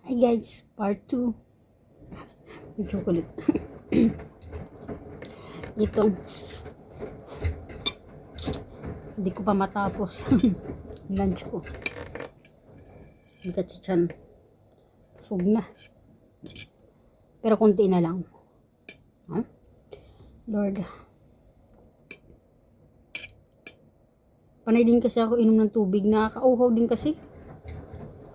Hi guys, part 2 yung chocolate. Ito, hindi ko pa matapos lunch ko. Bigat sa tiyan. Sub na. Pero konti na lang. Huh? Lord. Panay din kasi ako inom ng tubig. Nakakauhaw din kasi.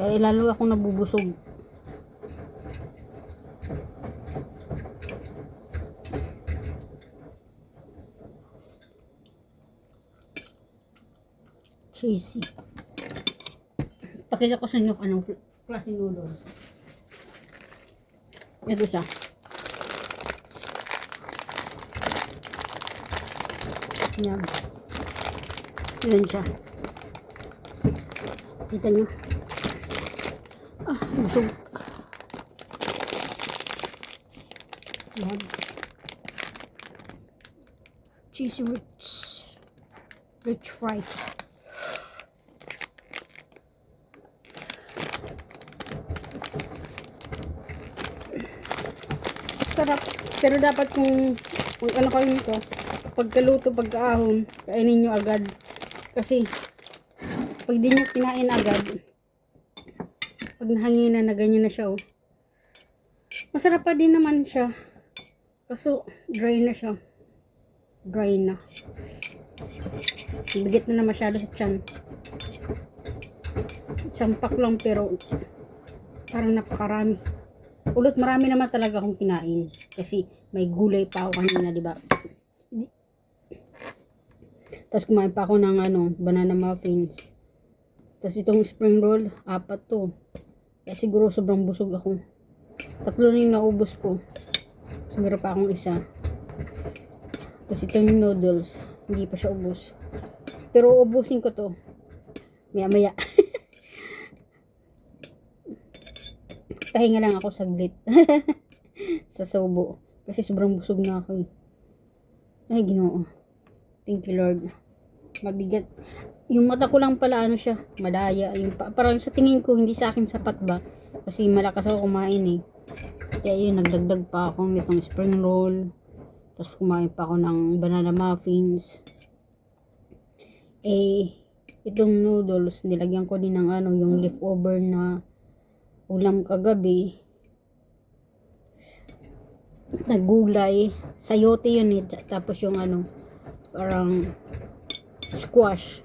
Kaya lalo akong nabubusog. Cheesy. Pakita ko sa inyo anong klase noodles. Ito siya. Yan. Yan siya. Kita nyo. Busog. Yan. Cheesy rich fry. Sarap. Pero dapat kung ano kayo nito, pagkaluto, pagkaahon, kainin nyo agad. Kasi, pag di nyo kinain agad, pag nahanginan na ganyan na siya, oh. Masarap pa din naman siya. Kaso, dry na siya. Dry na. Bigit na masyado sa tiyan. Sampak lang pero parang napakarami. Ulot marami naman talaga akong kinain. Kasi may gulay pa ako kanina, diba? Tapos kumain pa ako ng banana muffins. Tapos itong spring roll, 4 to. Kaya siguro sobrang busog ako. 3 na yung naubos ko. So meron pa akong isa. Tapos itong noodles, hindi pa siya ubos. Pero ubusin ko to. Maya maya. Pahinga lang ako saglit. Sa subo. Kasi sobrang busog na ako eh. Ay, Ginoo. Thank you, Lord. Mabigat. Yung mata ko lang pala, siya, madaya. Yung, parang sa tingin ko, hindi sa akin sapat ba? Kasi malakas ako kumain eh. Kaya yun, nagdagdag pa ako nitong spring roll. Tapos kumain pa ako ng banana muffins. Itong noodles, nilagyan ko din ng yung leftover na ulam kagabi. Nagulay. Sayote yun eh. Tapos yung parang squash.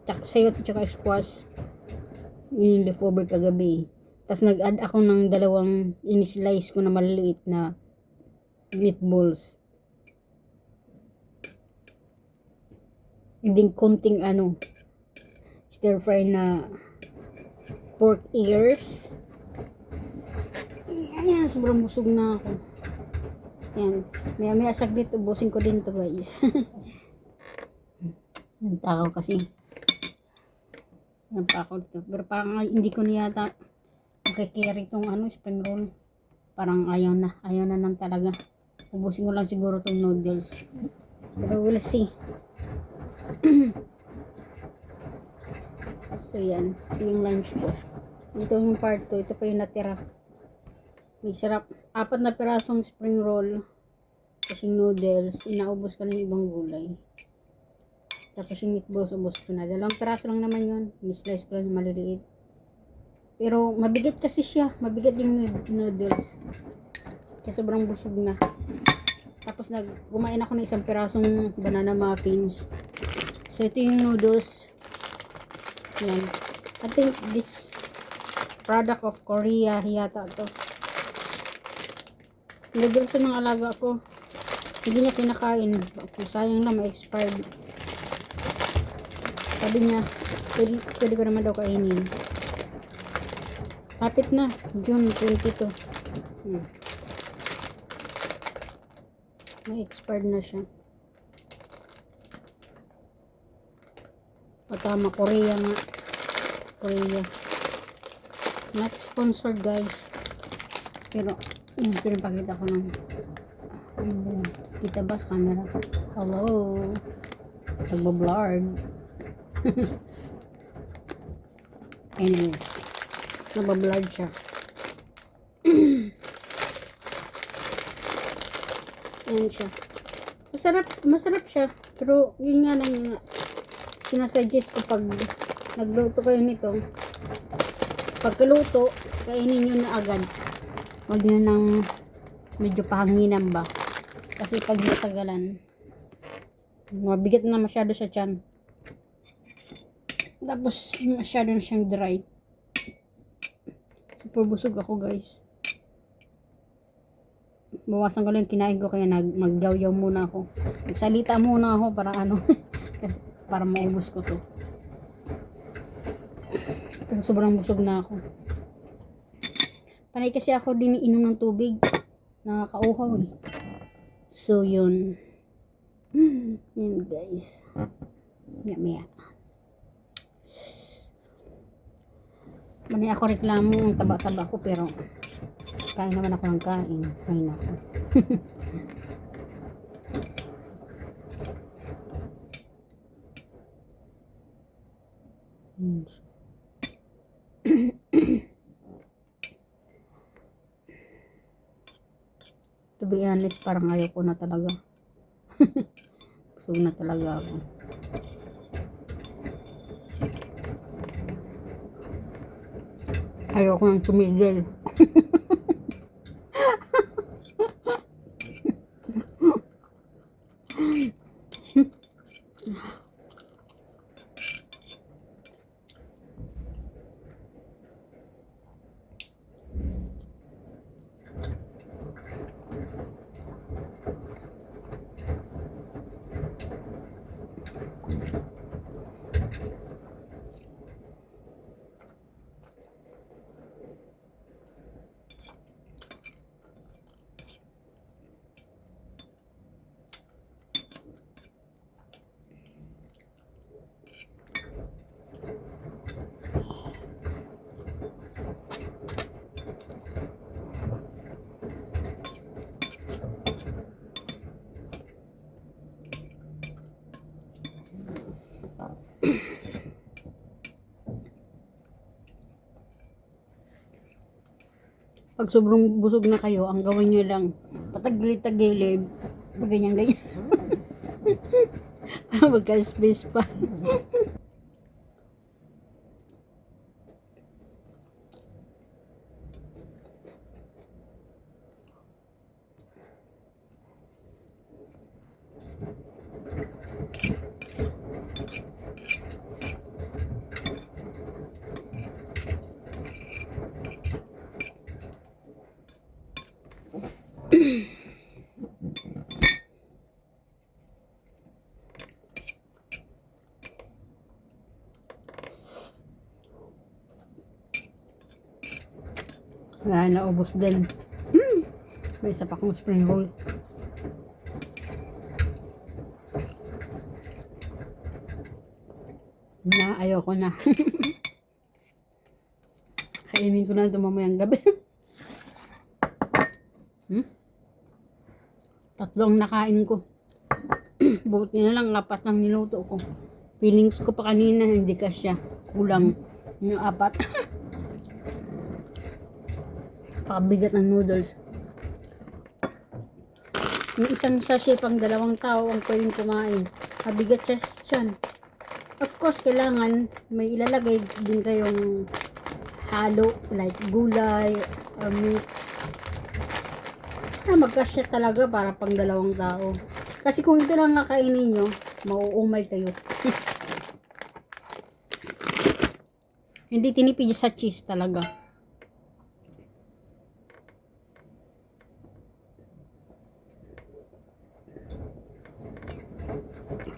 Sayote tsaka squash. Yun yung leftover kagabi. Tapos nag-add ako ng 2 in-slice ko na maliliit na meatballs. Hindi konting stir fry na pork ears. Ayan, sobrang busog na ako. Ayan, maya saglit, ubusin ko din to guys. Ang takaw kasi. Ang takaw dito. Pero parang hindi ko niyata makikerry itong spring roll. Parang ayaw na nang talaga. Ubusin ko lang siguro itong noodles. Pero we'll see. So yan, ito yung lunch ko. Ito yung part 2, ito pa yung natira. May sarap, 4 na pirasong spring roll. Tapos yung noodles, inaubos ko ng ibang gulay. Tapos yung meatballs, ubos ko na. 2 piraso lang naman yun. Ni-slice ko lang yung maliliit. Pero mabigat kasi siya. Mabigat yung noodles. Kaya sobrang busog na. Tapos kumain ako ng 1 pirasong banana muffins. So ito yung noodles. Yan. I think this product of Korea yata to. Noodles ng alaga ko. Hindi niya kinakain. Sayang na ma-expired. Sabi niya, pwede ko naman daw kainin. Kapit na. June 22. May expired na siya. O tama, Korea nga. Korea. Not sponsored guys. Pero, pinapakita ko ng kita ba sa camera? Hello. Nagbablurred. Anyways. Nabablurred siya. Ayan siya. Masarap siya. Pero yun nga lang yung sinasuggest ko pag nagluto kayo nito. Pagkaluto, kainin nyo na agad. Huwag nyo nang medyo pahanginan ba. Kasi pag natagalan, mabigat na masyado sa tiyan. Tapos masyado na siyang dry. Super busog ako guys. Bawasan ko lang yung kinain ko kaya magyaw-yaw muna ako. Nagsalita muna ako para para maubos ko to. Pero sobrang busog na ako. Panay kasi ako din inom ng tubig. Nakakauhaw eh. So yun. Yun guys. Maya. Manay ako reklamo ang taba-taba ko pero kain naman ako ng kain. Ay nako. To be honest, parang ayaw ko na talaga. Busog na talaga ako. Ayaw ko nang tumigil. Pag sobrang busog na kayo, ang gawin nyo lang, patagilid-tagilid, ganyan-ganyan. Para magka-space pa. Wala, naubos din. May isa pa akong spring roll. Ayoko na. Kainin ko na ito mamayang gabi. Tatlong nakain ko. Buti na lang, apat ang niluto ko. Feelings ko pa kanina, hindi kasya. Kulang yung apat. Pakabigat ng noodles. Yung isang sachet pang 2 tao ang pwedeng kumain. Pabigat siya siyan. Of course, kailangan may ilalagay din kayong halo, like gulay or meat. Magkasya talaga para pang 2 tao. Kasi kung ito lang nakainin nyo, mauumay kayo. Hindi tinipid sa cheese talaga.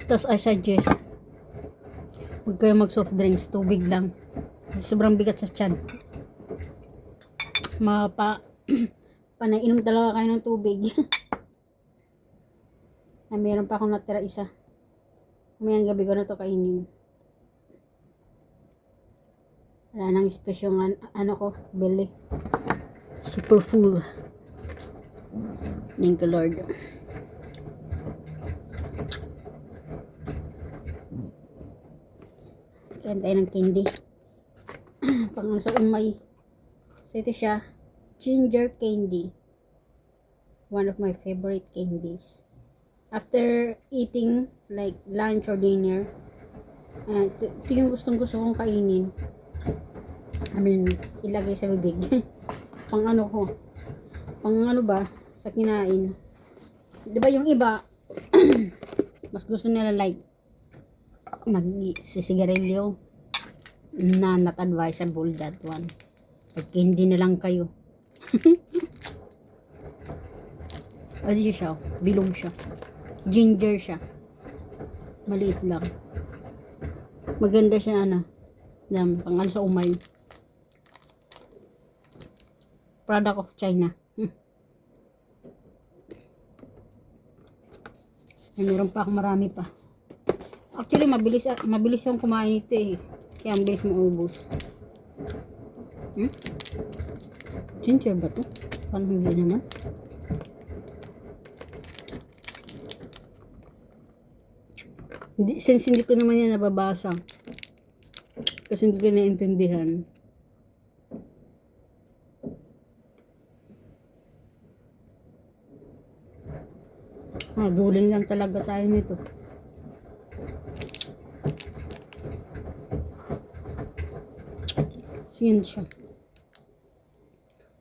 Tapos I suggest, huwag kayo mag soft drinks, tubig lang. Kasi sobrang bigat sa tiyan. Panainom talaga kayo ng tubig. Na meron pa akong natira isa. Mamayang gabi ko na to kainin. Wala nang space yung ano ko, belly. Super full. Thank you Lord. Kain tayo ng candy. Pang sa umay. So ito siya, ginger candy. One of my favorite candies. After eating like lunch or dinner, ito yung gustong gusto kong kainin. I mean, ilagay sa bibig. Pang ano ko. Pang ano ba? Sa kinain. Diba yung iba, mas gusto nila like nagsisigarilyo. Na not advisable that one. Pag candy na lang kayo. Ano siya? Bilog siya. Ginger siya. Maliit lang. Maganda siya ano. Yan, pang ano sa umay. Product of China. Meron pa akong marami pa. Actually, mabilis yung kumain ito eh. Kaya ang bilis maubos. Ginger ba to? Parang hindi naman. Since hindi ko naman yan nababasa. Kasi hindi ko naintindihan. Duling lang talaga tayo nito. So, yan siya.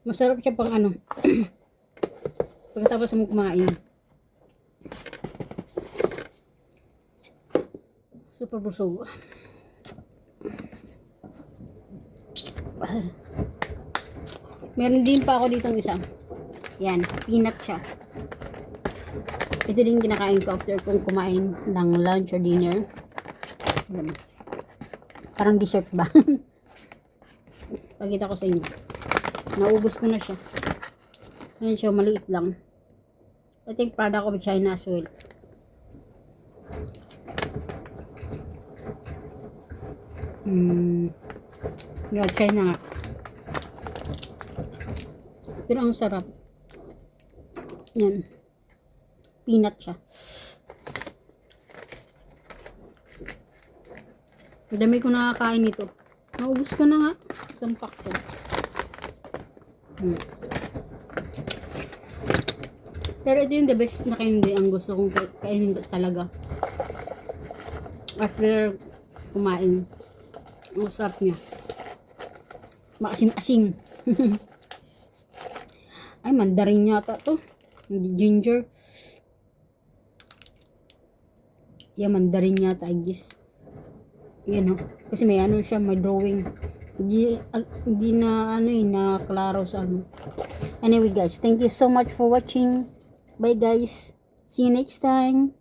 Masarap siya pang ano. Pagkatapos mo kumain. Super busog. Meron din pa ako ditong isa. Yan, peanut siya. Ito din kinakain ko after kong kumain ng lunch or dinner. Parang dessert ba? Pakita ko sa inyo. Naubos ko na siya. Ayan siya, maliit lang. I think product of China as well. Yeah, China nga. Pero ang sarap. Yan. Peanut siya. Dami ko nakakain ito. Naubos ko na nga. Isang pack ko. Pero ito yung the best na candy. Ang gusto kong kainin talaga. After kumain. Ang sarap niya. Maasim-asim. Ay, mandarin yata to. Ginger. Yeah, mandarin yata, I guess. Yan o. Kasi may ano siya, may drawing. Hindi na ano na klaro sa ano. Anyway guys, thank you so much for watching. Bye guys. See you next time.